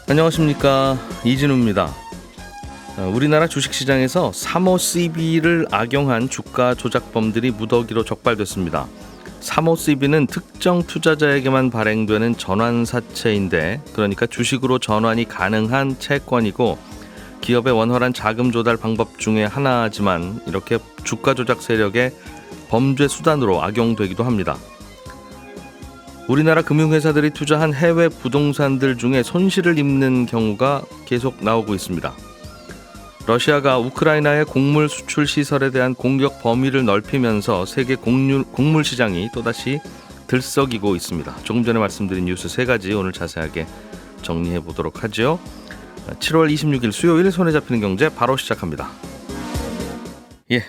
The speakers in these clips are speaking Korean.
안녕하십니까, 이진우입니다. 우리나라 주식시장에서 3호 CB를 악용한 주가 조작범들이 무더기로 적발됐습니다. 3호 CB는 특정 투자자에게만 발행되는 전환사채인데, 그러니까 주식으로 전환이 가능한 채권이고 기업의 원활한 자금 조달 방법 중에 하나지만 이렇게 주가 조작 세력의 범죄 수단으로 악용되기도 합니다. 우리나라 금융회사들이 투자한 해외 부동산들 중에 손실을 입는 경우가 계속 나오고 있습니다. 러시아가 우크라이나의 곡물 수출 시설에 대한 공격 범위를 넓히면서 세계 곡물 시장이 또다시 들썩이고 있습니다. 조금 전에 말씀드린 뉴스 3가지 오늘 자세하게 정리해 보도록 하죠. 7월 26일 수요일 손에 잡히는 경제 바로 시작합니다.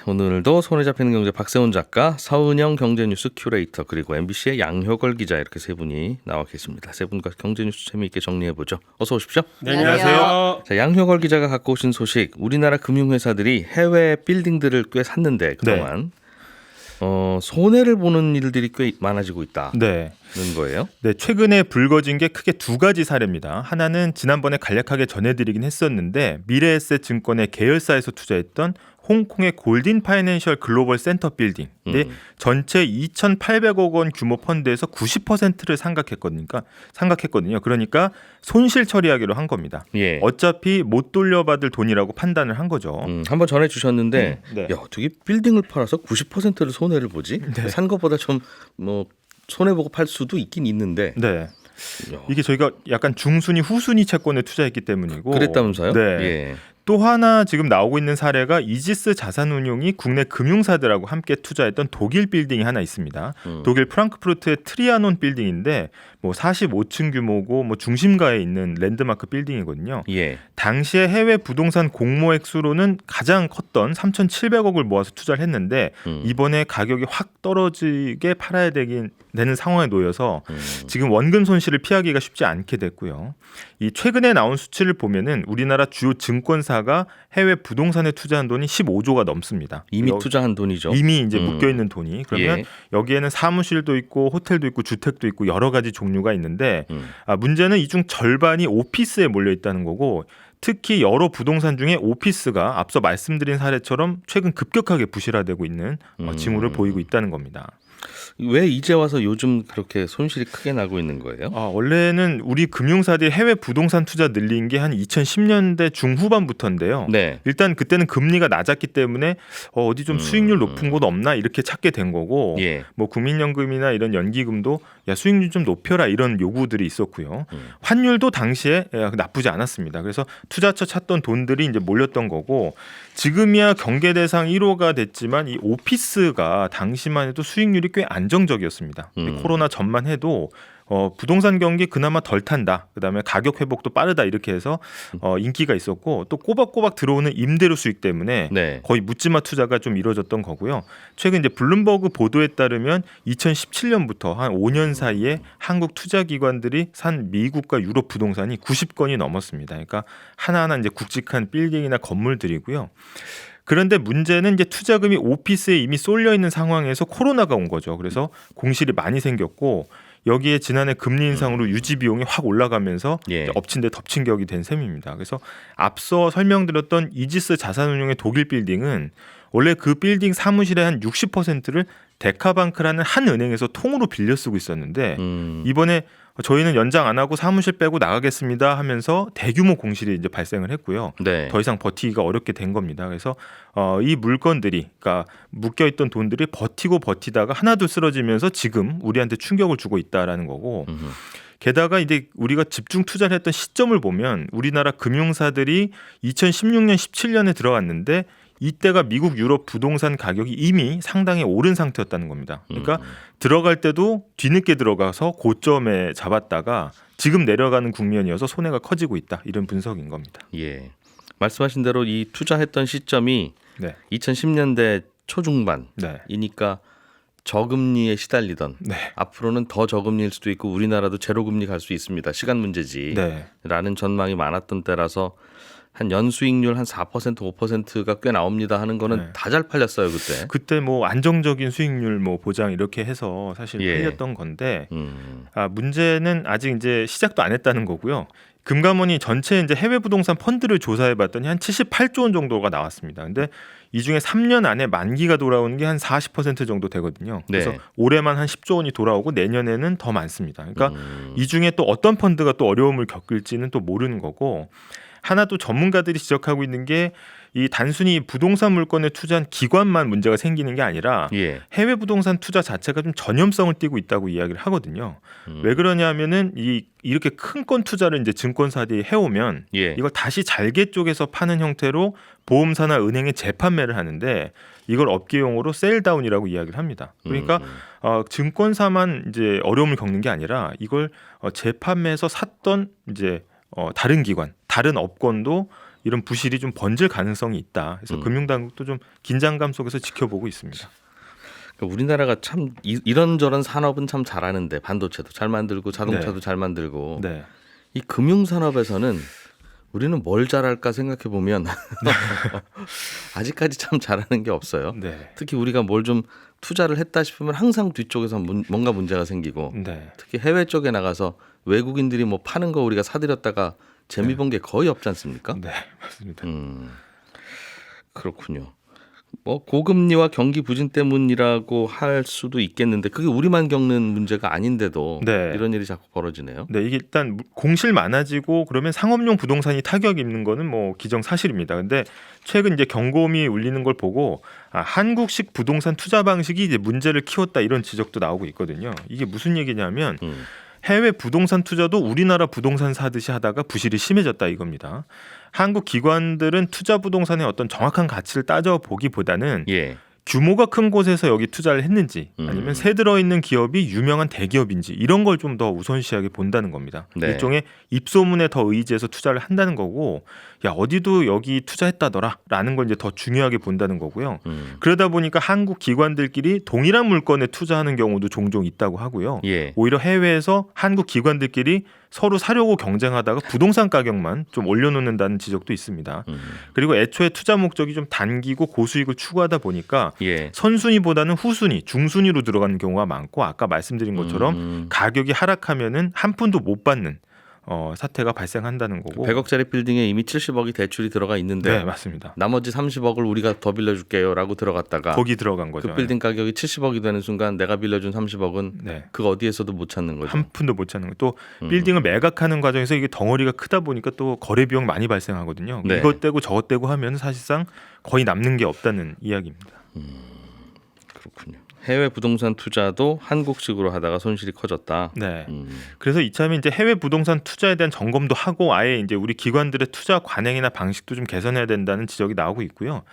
오늘도 손에 잡히는 경제 박세훈 작가, 서은영 경제뉴스 큐레이터, 그리고 MBC의 양효걸 기자, 이렇게 세 분이 나와 계십니다. 세 분과 경제뉴스 재미있게 정리해보죠. 어서 오십시오. 네, 안녕하세요. 자, 양효걸 기자가 갖고 오신 소식, 우리나라 금융회사들이 해외 빌딩들을 꽤 샀는데 그동안 손해를 보는 일들이 꽤 많아지고 있다는 거예요. 네, 최근에 불거진 게 크게 2가지 사례입니다. 하나는 지난번에 간략하게 전해드리긴 했었는데, 미래에셋 증권의 계열사에서 투자했던 홍콩의 골딘 파이낸셜 글로벌 센터 빌딩. 근데 전체 2,800억 원 규모 펀드에서 90%를 상각했거든요. 그러니까 손실 처리하기로 한 겁니다. 어차피 못 돌려받을 돈이라고 판단을 한 거죠. 한번 전해주셨는데, 되게 빌딩을 팔아서 90%를 손해를 보지? 산 것보다 좀 손해보고 팔 수도 있긴 있는데. 이게 저희가 약간 중순위 후순위 채권에 투자했기 때문이고. 그랬다면서요? 또 하나 지금 나오고 있는 사례가 이지스 자산운용이 국내 금융사들하고 함께 투자했던 독일 빌딩이 하나 있습니다. 독일 프랑크푸르트의 트리아논 빌딩인데 45층 규모고 중심가에 있는 랜드마크 빌딩이거든요. 당시에 해외 부동산 공모액 수로는 가장 컸던 3,700억을 모아서 투자를 했는데 이번에 가격이 확 떨어지게 팔아야 되는 상황에 놓여서 지금 원금 손실을 피하기가 쉽지 않게 됐고요. 이 최근에 나온 수치를 보면은 우리나라 주요 증권사가 해외 부동산에 투자한 돈이 15조가 넘습니다. 이미 투자한 돈이죠. 이미 이제 묶여 있는 돈이. 그러면 여기에는 사무실도 있고 호텔도 있고 주택도 있고 여러 가지 종류가 있는데 문제는 이 중 절반이 오피스에 몰려 있다는 거고, 특히 여러 부동산 중에 오피스가 앞서 말씀드린 사례처럼 최근 급격하게 부실화되고 있는 징후를 보이고 있다는 겁니다. 왜 이제 와서 요즘 그렇게 손실이 크게 나고 있는 거예요? 원래는 우리 금융사들이 해외 부동산 투자 늘린 게 한 2010년대 중후반부터인데요. 일단 그때는 금리가 낮았기 때문에 어디 좀 수익률 높은 곳 없나 이렇게 찾게 된 거고, 국민연금이나 이런 연기금도 수익률 좀 높여라 이런 요구들이 있었고요. 환율도 당시에 나쁘지 않았습니다. 그래서 투자처 찾던 돈들이 이제 몰렸던 거고, 지금이야 경계 대상 1호가 됐지만 이 오피스가 당시만 해도 수익률이 꽤 안정적이었습니다. 코로나 전만 해도 부동산 경기 그나마 덜 탄다, 그다음에 가격 회복도 빠르다, 이렇게 해서 인기가 있었고, 또 꼬박꼬박 들어오는 임대료 수익 때문에 거의 묻지마 투자가 좀 이루어졌던 거고요. 최근 이제 블룸버그 보도에 따르면 2017년부터 한 5년 사이에 한국 투자기관들이 산 미국과 유럽 부동산이 90건이 넘었습니다. 그러니까 하나하나 이제 굵직한 빌딩이나 건물들이고요. 그런데 문제는 이제 투자금이 오피스에 이미 쏠려 있는 상황에서 코로나가 온 거죠. 그래서 공실이 많이 생겼고, 여기에 지난해 금리 인상으로 유지 비용이 확 올라가면서 엎친 데 덮친 격이 된 셈입니다. 그래서 앞서 설명드렸던 이지스 자산운용의 독일 빌딩은 원래 그 빌딩 사무실의 한 60%를 데카방크라는 한 은행에서 통으로 빌려 쓰고 있었는데, 이번에 저희는 연장 안 하고 사무실 빼고 나가겠습니다 하면서 대규모 공실이 이제 발생을 했고요. 더 이상 버티기가 어렵게 된 겁니다. 그래서 이 물건들이, 그러니까 묶여있던 돈들이 버티다가 하나둘 쓰러지면서 지금 우리한테 충격을 주고 있다라는 거고, 게다가 이제 우리가 집중 투자를 했던 시점을 보면 우리나라 금융사들이 2016년, 17년에 들어갔는데 이때가 미국, 유럽 부동산 가격이 이미 상당히 오른 상태였다는 겁니다. 그러니까 들어갈 때도 뒤늦게 들어가서 고점에 잡았다가 지금 내려가는 국면이어서 손해가 커지고 있다, 이런 분석인 겁니다. 말씀하신 대로 이 투자했던 시점이 2010년대 초중반이니까 저금리에 시달리던, 앞으로는 더 저금리일 수도 있고 우리나라도 제로금리 갈 수 있습니다, 시간 문제지 라는 전망이 많았던 때라서 한 연수익률 한 4% 5%가 꽤 나옵니다 하는 거는 다 잘 팔렸어요 그때. 그때 안정적인 수익률 보장 이렇게 해서 사실 팔렸던 건데, 문제는 아직 이제 시작도 안 했다는 거고요. 금감원이 전체 이제 해외 부동산 펀드를 조사해봤더니 한 78조 원 정도가 나왔습니다. 근데 이 중에 3년 안에 만기가 돌아오는 게 한 40% 정도 되거든요. 그래서 네. 올해만 한 10조 원이 돌아오고 내년에는 더 많습니다. 그러니까 이 중에 또 어떤 펀드가 또 어려움을 겪을지는 또 모르는 거고, 하나 또 전문가들이 지적하고 있는 게 이 단순히 부동산 물건에 투자한 기관만 문제가 생기는 게 아니라 예. 해외 부동산 투자 자체가 좀 전염성을 띠고 있다고 이야기를 하거든요. 왜 그러냐면은 이렇게 큰 건 투자를 이제 증권사들이 해오면 예. 이걸 다시 잘게 쪼개서 파는 형태로 보험사나 은행에 재판매를 하는데 이걸 업계용어로 셀다운이라고 이야기를 합니다. 그러니까 증권사만 이제 어려움을 겪는 게 아니라 이걸 재판매해서 샀던 이제 다른 기관, 다른 업권도 이런 부실이 좀 번질 가능성이 있다. 그래서 금융당국도 좀 긴장감 속에서 지켜보고 있습니다. 그러니까 우리나라가 참 이런저런 산업은 참 잘하는데 반도체도 잘 만들고 자동차도 네. 잘 만들고 네. 이 금융산업에서는 우리는 뭘 잘할까 생각해 보면 아직까지 참 잘하는 게 없어요. 네. 특히 우리가 뭘 좀 투자를 했다 싶으면 항상 뒤쪽에서 뭔가 문제가 생기고 네. 특히 해외 쪽에 나가서 외국인들이 뭐 파는 거 우리가 사들였다가 재미 본 게 거의 없지 않습니까? 네, 맞습니다. 그렇군요. 뭐 고금리와 경기 부진 때문이라고 할 수도 있겠는데 그게 우리만 겪는 문제가 아닌데도 네. 이런 일이 자꾸 벌어지네요. 네, 이게 일단 공실 많아지고 그러면 상업용 부동산이 타격 입는 거는 뭐 기정사실입니다. 근데 최근 이제 경고음이 울리는 걸 보고 한국식 부동산 투자 방식이 이제 문제를 키웠다 이런 지적도 나오고 있거든요. 이게 무슨 얘기냐면 해외 부동산 투자도 우리나라 부동산 사듯이 하다가 부실이 심해졌다 이겁니다. 한국 기관들은 투자 부동산의 어떤 정확한 가치를 따져보기보다는 예. 규모가 큰 곳에서 여기 투자를 했는지 아니면 새 들어있는 기업이 유명한 대기업인지 이런 걸 좀 더 우선시하게 본다는 겁니다. 네. 일종의 입소문에 더 의지해서 투자를 한다는 거고 야 어디도 여기 투자했다더라 라는 걸 이제 더 중요하게 본다는 거고요. 그러다 보니까 한국 기관들끼리 동일한 물건에 투자하는 경우도 종종 있다고 하고요. 예. 오히려 해외에서 한국 기관들끼리 서로 사려고 경쟁하다가 부동산 가격만 좀 올려놓는다는 지적도 있습니다. 그리고 애초에 투자 목적이 좀 단기고 고수익을 추구하다 보니까 예. 선순위보다는 후순위, 중순위로 들어가는 경우가 많고 아까 말씀드린 것처럼 가격이 하락하면은 한 푼도 못 받는 사태가 발생한다는 거고. 100억짜리 빌딩에 이미 70억이 대출이 들어가 있는데 네, 맞습니다. 나머지 30억을 우리가 더 빌려줄게요라고 들어갔다가 거기 들어간 거죠. 그 빌딩 가격이 70억이 되는 순간 내가 빌려준 30억은 네. 그 어디에서도 못 찾는 거죠. 한 푼도 못 찾는 거. 또 빌딩을 매각하는 과정에서 이게 덩어리가 크다 보니까 또 거래 비용 많이 발생하거든요. 네. 이것 떼고 저것 떼고 하면 사실상 거의 남는 게 없다는 이야기입니다. 그렇군요. 해외 부동산 투자도 한국식으로 하다가 손실이 커졌다. 네. 그래서 이참에 이제 해외 부동산 투자에 대한 점검도 하고 아예 이제 우리 기관들의 투자 관행이나 방식도 좀 개선해야 된다는 지적이 나오고 있고요.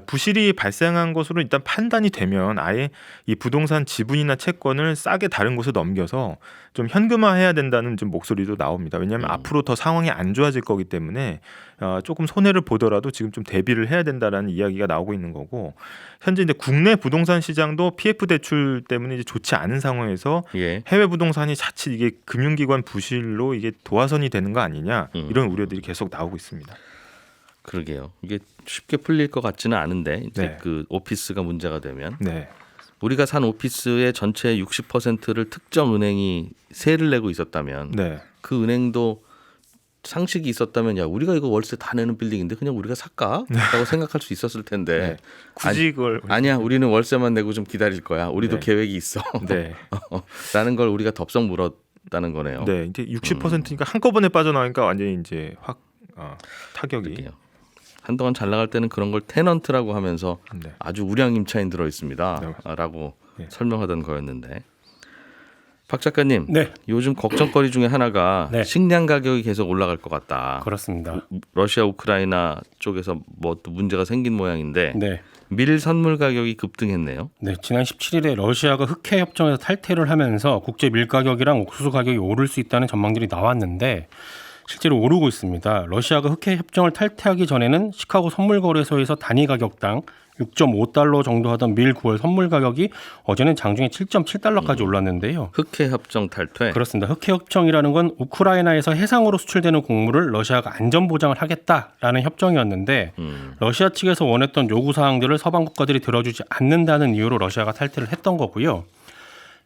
부실이 발생한 것으로 일단 판단이 되면 아예 이 부동산 지분이나 채권을 싸게 다른 곳에 넘겨서 좀 현금화해야 된다는 좀 목소리도 나옵니다. 왜냐하면 앞으로 더 상황이 안 좋아질 거기 때문에 조금 손해를 보더라도 지금 좀 대비를 해야 된다라는 이야기가 나오고 있는 거고 현재 이제 국내 부동산 시장도 PF 대출 때문에 이제 좋지 않은 상황에서 예. 해외 부동산이 자칫 이게 금융기관 부실로 이게 도화선이 되는 거 아니냐 이런 우려들이 계속 나오고 있습니다. 그러게요. 이게 쉽게 풀릴 것 같지는 않은데 이제 네. 그 오피스가 문제가 되면 네. 우리가 산 오피스의 전체 60%를 특정 은행이 세를 내고 있었다면 네. 그 은행도 상식이 있었다면 야 우리가 이거 월세 다 내는 빌딩인데 그냥 우리가 살까? 라고 생각할 수 있었을 텐데 네. 굳이 그걸 아니야 우리는 월세만 내고 좀 기다릴 거야. 우리도 네. 계획이 있어. 네. 라는 걸 우리가 덥석 물었다는 거네요. 네. 이제 60%니까 한꺼번에 빠져나오니까 완전히 이제 확 타격이. 그러게요. 한동안 잘 나갈 때는 그런 걸 테넌트라고 하면서 네. 아주 우량임차인 들어 있습니다. 네. 라고 네. 설명하던 거였는데 박 작가님 네. 요즘 걱정거리 중에 하나가 네. 식량 가격이 계속 올라갈 것 같다. 그렇습니다. 러시아 우크라이나 쪽에서 뭐 또 문제가 생긴 모양인데 네. 밀 선물 가격이 급등했네요. 네, 지난 17일에 러시아가 흑해 협정에서 탈퇴를 하면서 국제 밀 가격이랑 옥수수 가격이 오를 수 있다는 전망들이 나왔는데 실제로 오르고 있습니다. 러시아가 흑해 협정을 탈퇴하기 전에는 시카고 선물 거래소에서 단위 가격당 6.5달러 정도 하던 밀 9월 선물 가격이 어제는 장중에 7.7달러까지 올랐는데요. 흑해 협정 탈퇴. 그렇습니다. 흑해 협정이라는 건 우크라이나에서 해상으로 수출되는 곡물을 러시아가 안전 보장을 하겠다라는 협정이었는데 러시아 측에서 원했던 요구 사항들을 서방 국가들이 들어주지 않는다는 이유로 러시아가 탈퇴를 했던 거고요.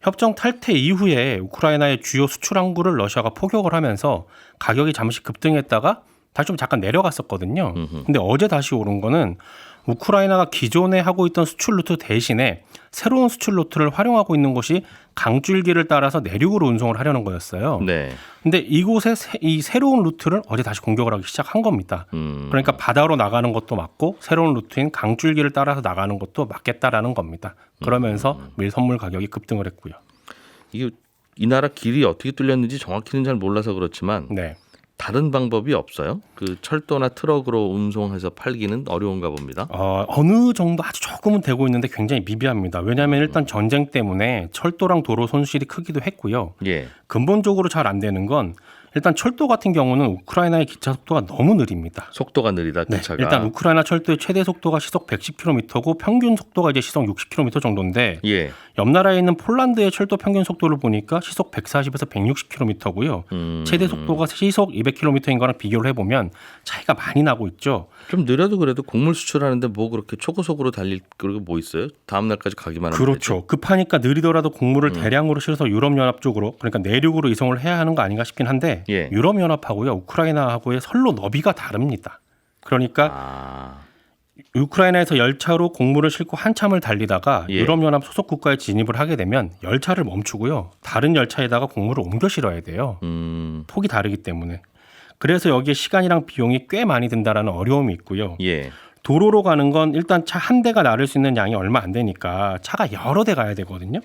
협정 탈퇴 이후에 우크라이나의 주요 수출 항구를 러시아가 포격을 하면서 가격이 잠시 급등했다가 다시 좀 잠깐 내려갔었거든요. 근데 어제 다시 오른 거는 우크라이나가 기존에 하고 있던 수출 루트 대신에 새로운 수출 루트를 활용하고 있는 곳이 강줄기를 따라서 내륙으로 운송을 하려는 거였어요. 네. 근데 이곳에 이 새로운 루트를 어제 다시 공격을 하기 시작한 겁니다. 그러니까 바다로 나가는 것도 맞고 새로운 루트인 강줄기를 따라서 나가는 것도 맞겠다라는 겁니다. 그러면서 밀 선물 가격이 급등을 했고요. 이게 이 나라 길이 어떻게 뚫렸는지 정확히는 잘 몰라서 그렇지만 네. 다른 방법이 없어요? 그 철도나 트럭으로 운송해서 팔기는 어려운가 봅니다. 어느 정도 아주 조금은 되고 있는데 굉장히 미비합니다. 왜냐하면 일단 전쟁 때문에 철도랑 도로 손실이 크기도 했고요. 예. 근본적으로 잘 안 되는 건 일단 철도 같은 경우는 우크라이나의 기차 속도가 너무 느립니다. 속도가 느리다 기차가. 네, 일단 우크라이나 철도의 최대 속도가 시속 110km고 평균 속도가 이제 시속 60km 정도인데 예. 옆 나라에 있는 폴란드의 철도 평균 속도를 보니까 시속 140에서 160km고요. 최대 속도가 시속 200km인 거랑 비교를 해보면 차이가 많이 나고 있죠. 좀 느려도 그래도 곡물 수출하는데 뭐 그렇게 초고속으로 달릴 그리고 뭐 있어요? 다음 날까지 가기만 하면 그렇죠. 되죠. 급하니까 느리더라도 곡물을 대량으로 실어서 유럽연합 쪽으로 그러니까 내륙으로 이송을 해야 하는 거 아닌가 싶긴 한데 예. 유럽연합하고요 우크라이나하고의 선로 너비가 다릅니다. 그러니까 우크라이나에서 열차로 곡물을 싣고 한참을 달리다가 예. 유럽연합 소속 국가에 진입을 하게 되면 열차를 멈추고요. 다른 열차에다가 곡물을 옮겨 실어야 돼요. 폭이 다르기 때문에. 그래서 여기에 시간이랑 비용이 꽤 많이 든다라는 어려움이 있고요. 예. 도로로 가는 건 일단 차 한 대가 나를 수 있는 양이 얼마 안 되니까 차가 여러 대 가야 되거든요.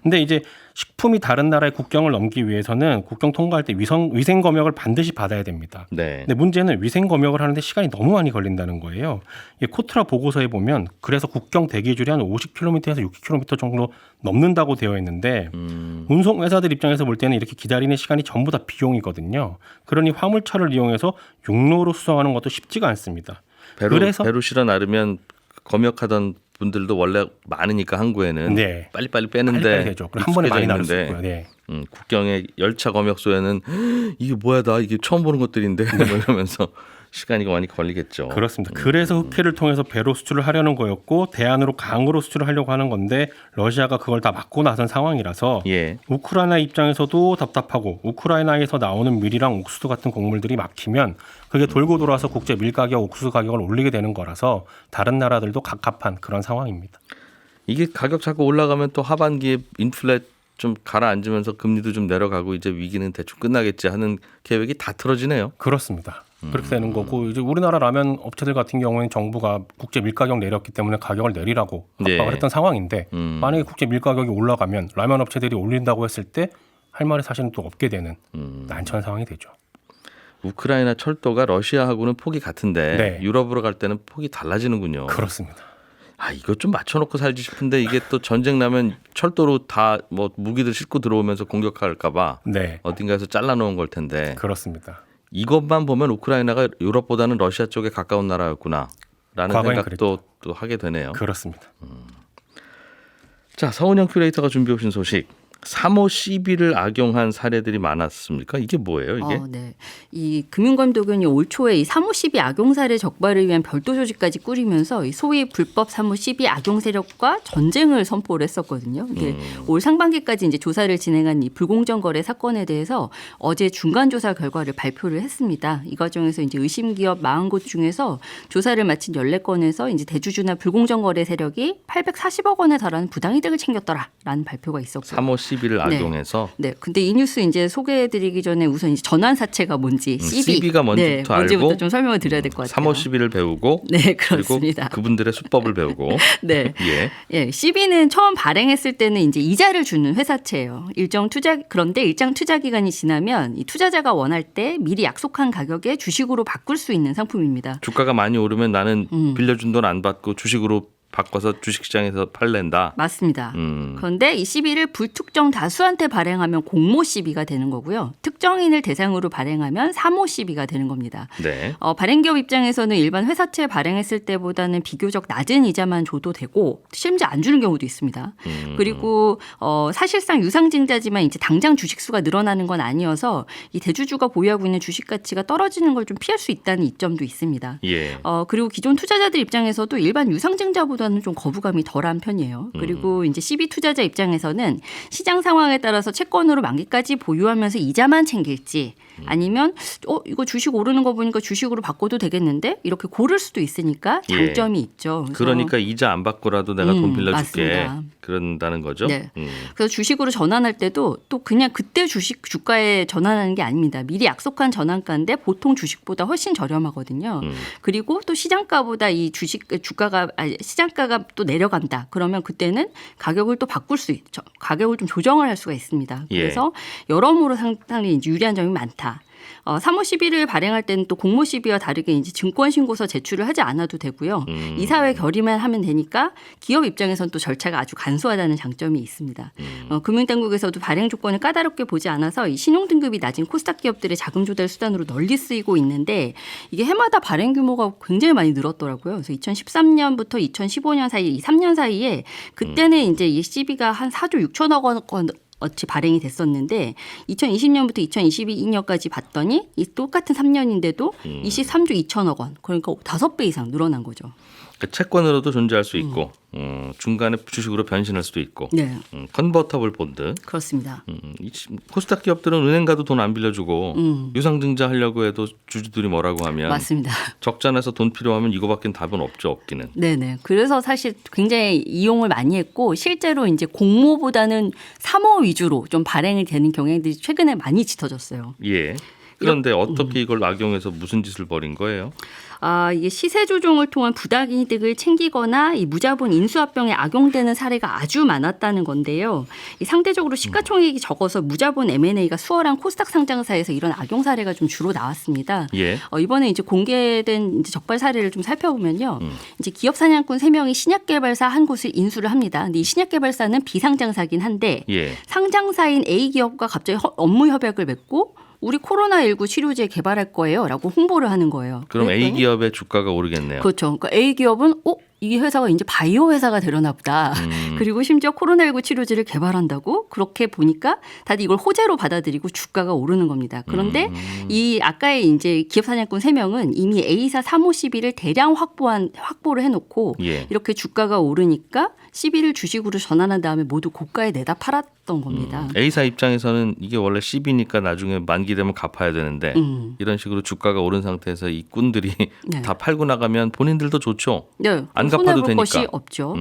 근데 이제 식품이 다른 나라의 국경을 넘기 위해서는 국경 통과할 때 위생 검역을 반드시 받아야 됩니다. 네. 근데 문제는 위생 검역을 하는데 시간이 너무 많이 걸린다는 거예요. 이게 코트라 보고서에 보면 그래서 국경 대기줄이 한 50km에서 60km 정도 넘는다고 되어 있는데 운송 회사들 입장에서 볼 때는 이렇게 기다리는 시간이 전부 다 비용이거든요. 그러니 화물차를 이용해서 육로로 수송하는 것도 쉽지가 않습니다. 배로 실어 나르면 검역하던 분들도 원래 많으니까 항구에는 네. 빨리빨리 빼는데 빨리 되죠. 그럼 한 번에 많이 나올 수 있고요. 네. 국경에 열차 검역소에는 이게 뭐야 나 이게 처음 보는 것들인데 뭐 이러면서 시간이 많이 걸리겠죠. 그렇습니다. 그래서 흑해를 통해서 배로 수출을 하려는 거였고 대안으로 강으로 수출을 하려고 하는 건데 러시아가 그걸 다 막고 나선 상황이라서 예. 우크라이나 입장에서도 답답하고 우크라이나에서 나오는 밀이랑 옥수수 같은 곡물들이 막히면 그게 돌고 돌아서 국제 밀 가격, 옥수수 가격을 올리게 되는 거라서 다른 나라들도 갑갑한 그런 상황입니다. 이게 가격 자꾸 올라가면 또 하반기에 인플레 좀 가라앉으면서 금리도 좀 내려가고 이제 위기는 대충 끝나겠지 하는 계획이 다 틀어지네요. 그렇습니다. 그렇게 되는 거고 이제 우리나라 라면 업체들 같은 경우에는 정부가 국제 밀가격 내렸기 때문에 가격을 내리라고 압박을 했던 상황인데 만약에 국제 밀가격이 올라가면 라면 업체들이 올린다고 했을 때 할 말이 사실은 또 없게 되는 난처한 상황이 되죠. 우크라이나 철도가 러시아하고는 폭이 같은데 네. 유럽으로 갈 때는 폭이 달라지는군요. 그렇습니다. 이거 좀 맞춰놓고 살지 싶은데 이게 또 전쟁 나면 철도로 다 뭐 무기들 싣고 들어오면서 공격할까봐 네. 어딘가에서 잘라놓은 걸 텐데 그렇습니다. 이것만 보면 우크라이나가 유럽보다는 러시아 쪽에 가까운 나라였구나라는 생각도 또 하게 되네요. 그렇습니다. 자, 서은영 큐레이터가 준비해 오신 소식. 3호 CB를 악용한 사례들이 많았습니까? 이게 뭐예요, 이게? 네. 이 금융감독원이 올 초에 이 3호 CB 악용 사례 적발을 위한 별도 조직까지 꾸리면서 이 소위 불법 3호 CB 악용 세력과 전쟁을 선포를 했었거든요. 이게 올 상반기까지 이제 조사를 진행한 이 불공정 거래 사건에 대해서 어제 중간 조사 결과를 발표를 했습니다. 이 과정에서 이제 의심 기업 40곳 중에서 조사를 마친 14건에서 이제 대주주나 불공정 거래 세력이 840억 원에 달하는 부당이득을 챙겼더라라는 발표가 있었고. 3호 CB를 악용해서. 네. 근데 이 뉴스 이제 소개해드리기 전에 우선 이제 전환사채가 뭔지 CB가 뭔지부터 알고 뭔지부터 좀 설명을 드려야 될 것 같아요. 3호 CB를 배우고. 네, 그렇습니다. 그리고 그분들의 수법을 배우고. 네. 예. 예, CB는 처음 발행했을 때는 이제 이자를 주는 회사채예요. 그런데 일정 투자 기간이 지나면 이 투자자가 원할 때 미리 약속한 가격에 주식으로 바꿀 수 있는 상품입니다. 주가가 많이 오르면 나는 빌려준 돈 안 받고 주식으로 바꿔서 주식시장에서 팔랜다. 맞습니다. 그런데 이 CB를 불특정 다수한테 발행하면 공모 CB가 되는 거고요. 특정인을 대상으로 발행하면 3호 CB가 되는 겁니다. 네. 발행기업 입장에서는 일반 회사채 발행했을 때보다는 비교적 낮은 이자만 줘도 되고 심지어 안 주는 경우도 있습니다. 그리고 사실상 유상증자지만 이제 당장 주식 수가 늘어나는 건 아니어서 이 대주주가 보유하고 있는 주식 가치가 떨어지는 걸 좀 피할 수 있다는 이점도 있습니다. 예. 그리고 기존 투자자들 입장에서도 일반 유상증자보다 투자보다는 좀 거부감이 덜한 편이에요. 그리고 이제 CB 투자자 입장에서는 시장 상황에 따라서 채권으로 만기까지 보유하면서 이자만 챙길지 아니면 이거 주식 오르는 거 보니까 주식으로 바꿔도 되겠는데 이렇게 고를 수도 있으니까 장점이 있죠. 그래서 그러니까 이자 안 받고라도 내가 돈 빌려줄게. 맞습니다. 그런다는 거죠. 네. 그래서 주식으로 전환할 때도 또 그냥 그때 주가에 전환하는 게 아닙니다. 미리 약속한 전환가인데 보통 주식보다 훨씬 저렴하거든요. 그리고 또 시장가보다 이 시장가가 또 내려간다. 그러면 그때는 가격을 또 바꿀 수 있죠. 가격을 좀 조정을 할 수가 있습니다. 그래서 여러모로 상당히 유리한 점이 많다. 3월 10일을 발행할 때는 또 공모 시비와 다르게 이제 증권 신고서 제출을 하지 않아도 되고요. 이사회 결의만 하면 되니까 기업 입장에서는 또 절차가 아주 간소하다는 장점이 있습니다. 금융당국에서도 발행 조건을 까다롭게 보지 않아서 이 신용 등급이 낮은 코스닥 기업들의 자금 조달 수단으로 널리 쓰이고 있는데 이게 해마다 발행 규모가 굉장히 많이 늘었더라고요. 그래서 2013년부터 2015년 사이 이 3년 사이에 그때는 이제 이 CB가 한 4조 6천억 원 어치 발행이 됐었는데 2020년부터 2022년까지 봤더니 이 똑같은 3년인데도 23조 2천억 원 그러니까 5배 이상 늘어난 거죠. 그러니까 채권으로도 존재할 수 있고 중간에 주식으로 변신할 수도 있고 네. 컨버터블 본드. 그렇습니다. 이 코스닥 기업들은 은행 가도 돈 안 빌려주고 유상증자 하려고 해도 주주들이 뭐라고 하면 맞습니다. 적자 내서 돈 필요하면 이거밖에 답은 없죠. 없기는. 네네. 그래서 사실 굉장히 이용을 많이 했고 실제로 이제 공모보다는 사모 위주로 좀 발행이 되는 경향들이 최근에 많이 짙어졌어요. 예. 그런데 어떻게 이걸 악용해서 무슨 짓을 벌인 거예요? 이게 시세 조종을 통한 부당이득을 챙기거나 이 무자본 인수합병에 악용되는 사례가 아주 많았다는 건데요. 이 상대적으로 시가총액이 적어서 무자본 M&A가 수월한 코스닥 상장사에서 이런 악용 사례가 좀 주로 나왔습니다. 예. 이번에 이제 공개된 이제 적발 사례를 좀 살펴보면요. 이제 기업 사냥꾼 3명이 신약개발사 한 곳을 인수를 합니다. 근데 이 신약개발사는 비상장사긴 한데 상장사인 A 기업과 갑자기 업무 협약을 맺고 우리 코로나19 치료제 개발할 거예요 라고 홍보를 하는 거예요. 그럼 A 기업의 주가가 오르겠네요. 그렇죠. 그러니까 A 기업은 이 회사가 이제 바이오 회사가 되려나 보다. 그리고 심지어 코로나19 치료제를 개발한다고 그렇게 보니까 다들 이걸 호재로 받아들이고 주가가 오르는 겁니다. 그런데 이 아까의 이제 기업 사냥꾼 3명은 이미 A사 3호 시비를 대량 확보를 해놓고 이렇게 주가가 오르니까 시비를 주식으로 전환한 다음에 모두 고가에 내다 팔았던 겁니다. A사 입장에서는 이게 원래 시비니까 나중에 만기되면 갚아야 되는데 이런 식으로 주가가 오른 상태에서 이 꾼들이 다 팔고 나가면 본인들도 좋죠. 네. 안 갚아도 되니까. 것이 없죠.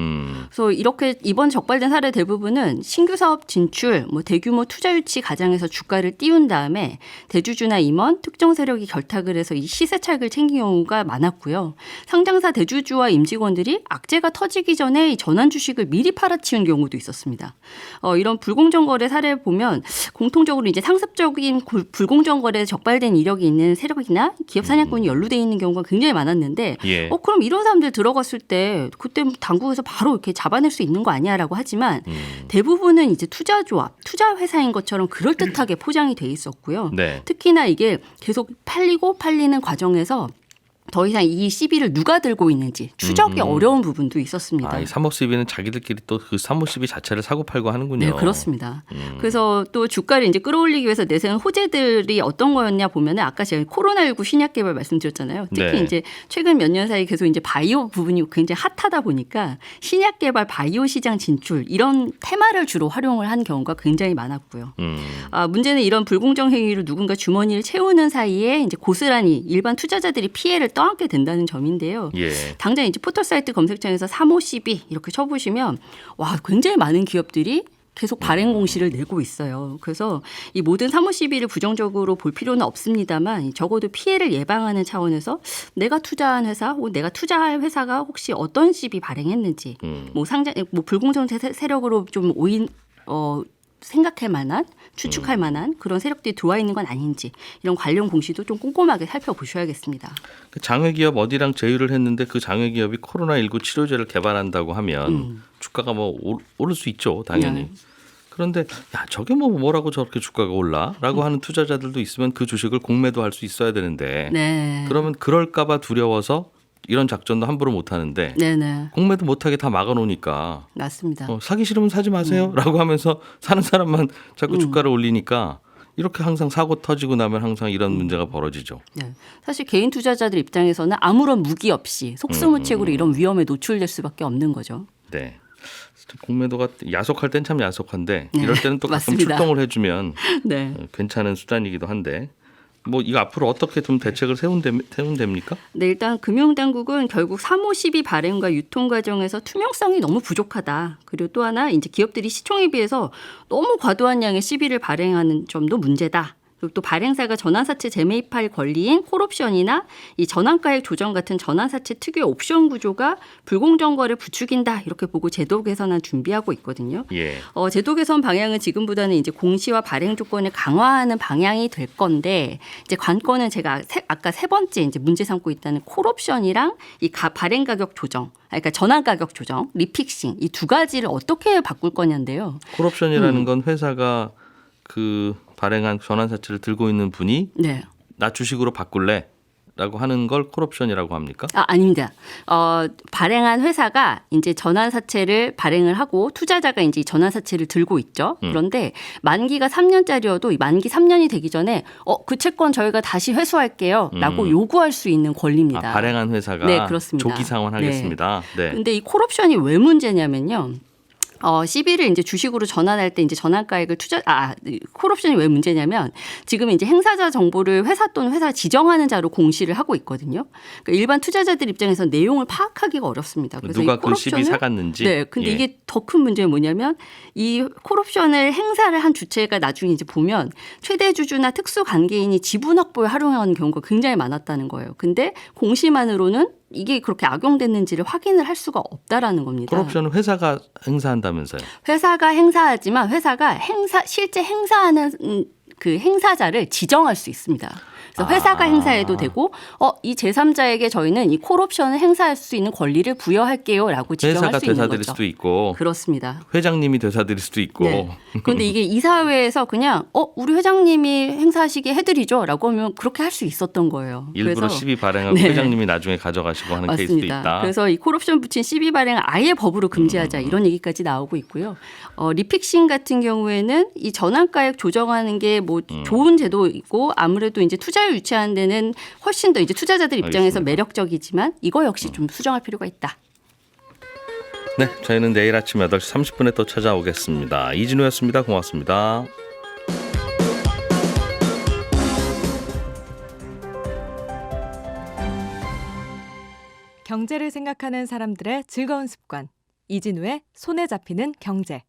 그래서 이렇게 이번 적발된 사례 대부분은 신규 사업 진출, 대규모 투자 유치 과정에서 주가를 띄운 다음에 대주주나 임원, 특정 세력이 결탁을 해서 이 시세 차익을 챙긴 경우가 많았고요. 상장사 대주주와 임직원들이 악재가 터지기 전에 이 전환 주식을 미리 팔아치운 경우도 있었습니다. 이런 불공정 거래 사례 보면 공통적으로 이제 상습적인 불공정 거래에 적발된 이력이 있는 세력이나 기업 사냥꾼이 연루돼 있는 경우가 굉장히 많았는데, 그럼 이런 사람들 들어갔을 때 그때 당국에서 바로 이렇게 잡아낼 수 있는 거 아니야라고 하지만 대부분은 이제 투자조합, 투자 회사인 것처럼 그럴듯하게 포장이 돼 있었고요. 특히나 이게 계속 팔리는 과정에서 더 이상 이 CB를 누가 들고 있는지 추적이 어려운 부분도 있었습니다. 이 3호 CB는 자기들끼리 또 그 3호 CB 자체를 사고 팔고 하는군요. 네, 그렇습니다. 그래서 또 주가를 이제 끌어올리기 위해서 내세운 호재들이 어떤 거였냐 보면은 아까 제가 코로나19 신약 개발 말씀드렸잖아요. 특히 이제 최근 몇 년 사이 계속 이제 바이오 부분이 굉장히 핫하다 보니까 신약 개발 바이오 시장 진출 이런 테마를 주로 활용을 한 경우가 굉장히 많았고요. 문제는 이런 불공정 행위로 누군가 주머니를 채우는 사이에 이제 고스란히 일반 투자자들이 피해를 떠안게 된다는 점인데요. 당장 이제 포털 사이트 검색창에서 3호 CB 이렇게 쳐보시면 굉장히 많은 기업들이 계속 발행 공시를 내고 있어요. 그래서 이 모든 3호 CB를 부정적으로 볼 필요는 없습니다만 적어도 피해를 예방하는 차원에서 내가 투자한 회사 혹은 내가 투자할 회사가 혹시 어떤 CB 발행했는지 불공정 세력으로 좀 생각할 만한 추측할 만한 그런 세력들이 들어와 있는 건 아닌지 이런 관련 공시도 좀 꼼꼼하게 살펴보셔야겠습니다. 그 장외기업 어디랑 제휴를 했는데 그 장외기업이 코로나19 치료제를 개발한다고 하면 주가가 오를 수 있죠. 당연히. 그런데 저게 뭐라고 저렇게 주가가 올라라고 하는 투자자들도 있으면 그 주식을 공매도 할 수 있어야 되는데 그러면 그럴까 봐 두려워서 이런 작전도 함부로 못 하는데 공매도 못하게 다 막아놓으니까 맞습니다. 사기 싫으면 사지 마세요 라고 하면서 사는 사람만 자꾸 주가를 올리니까 이렇게 항상 사고 터지고 나면 항상 이런 문제가 벌어지죠. 네. 사실 개인 투자자들 입장에서는 아무런 무기 없이 속수무책으로 이런 위험에 노출될 수밖에 없는 거죠. 네. 공매도가 야속할 땐 참 야속한데 네. 이럴 때는 또 가끔 맞습니다. 출동을 해주면 네. 괜찮은 수단이기도 한데 뭐 이거 앞으로 어떻게 좀 대책을 세우면 됩니까? 네, 일단 금융당국은 결국 3호 12 발행과 유통 과정에서 투명성이 너무 부족하다. 그리고 또 하나 이제 기업들이 시총에 비해서 너무 과도한 양의 시비를 발행하는 점도 문제다. 그리고 또 발행사가 전환사채 재매입할 권리인 콜옵션이나 이 전환가액 조정 같은 전환사채 특유의 옵션 구조가 불공정 거래를 부추긴다. 이렇게 보고 제도 개선안 준비하고 있거든요. 예. 제도 개선 방향은 지금보다는 이제 공시와 발행 조건을 강화하는 방향이 될 건데 이제 관건은 제가 아까 세 번째 이제 문제 삼고 있다는 콜옵션이랑 이 발행 가격 조정, 그러니까 전환 가격 조정, 리픽싱 이 두 가지를 어떻게 바꿀 거냐인데요. 콜옵션이라는 건 회사가 그 발행한 전환사채를 들고 있는 분이 네. 나 주식으로 바꿀래? 라고 하는 걸 콜옵션이라고 합니까? 아닙니다. 발행한 회사가 이제 전환사채를 발행을 하고 투자자가 이제 전환사채를 들고 있죠. 그런데 만기가 3년짜리여도 만기 3년이 되기 전에 그 채권 저희가 다시 회수할게요라고 요구할 수 있는 권리입니다. 발행한 회사가 네, 그렇습니다. 조기 상환하겠습니다. 네. 근데 이 콜옵션이 왜 문제냐면요. 시비를 이제 주식으로 전환할 때 이제 전환가액을 콜옵션이 왜 문제냐면 지금 이제 행사자 정보를 회사 또는 회사가 지정하는 자로 공시를 하고 있거든요. 그러니까 일반 투자자들 입장에서 내용을 파악하기가 어렵습니다. 그래서 누가 이 그 시비 사갔는지. 네, 근데 예. 이게 더 큰 문제는 뭐냐면 이 콜옵션을 행사를 한 주체가 나중에 이제 보면 최대 주주나 특수 관계인이 지분 확보에 활용하는 경우가 굉장히 많았다는 거예요. 근데 공시만으로는 이게 그렇게 악용됐는지를 확인을 할 수가 없다라는 겁니다. 콜옵션은 회사가 행사한다면서요? 회사가 행사하지만 회사가 실제 행사하는 그 행사자를 지정할 수 있습니다. 그래서 회사가 행사해도 되고 이 제3자에게 저희는 이 콜옵션을 행사할 수 있는 권리를 부여할게요라고 지정할 회사가 수 있는 되사드릴 거죠. 수도 있고 그렇습니다. 회장님이 되사드릴 수도 있고. 네. 그런데 이게 이사회에서 그냥 우리 회장님이 행사하시게 해드리죠라고 하면 그렇게 할 수 있었던 거예요. 일부러 그래서 시비 발행하고 네. 회장님이 나중에 가져가시고 하는 케이스도 맞습니다. 있다. 그래서 이 콜옵션 붙인 시비 발행을 아예 법으로 금지하자 이런 얘기까지 나오고 있고요. 리픽싱 같은 경우에는 이 전환가액 조정하는 게 뭐 좋은 제도 있고 아무래도 이제 투자를 유치하는 데는 훨씬 더 이제 투자자들 입장에서 알겠습니다. 매력적이지만 이거 역시 좀 수정할 필요가 있다. 네, 저희는 내일 아침 8시 30분에 또 찾아오겠습니다. 이진우였습니다. 고맙습니다. 경제를 생각하는 사람들의 즐거운 습관. 이진우의 손에 잡히는 경제.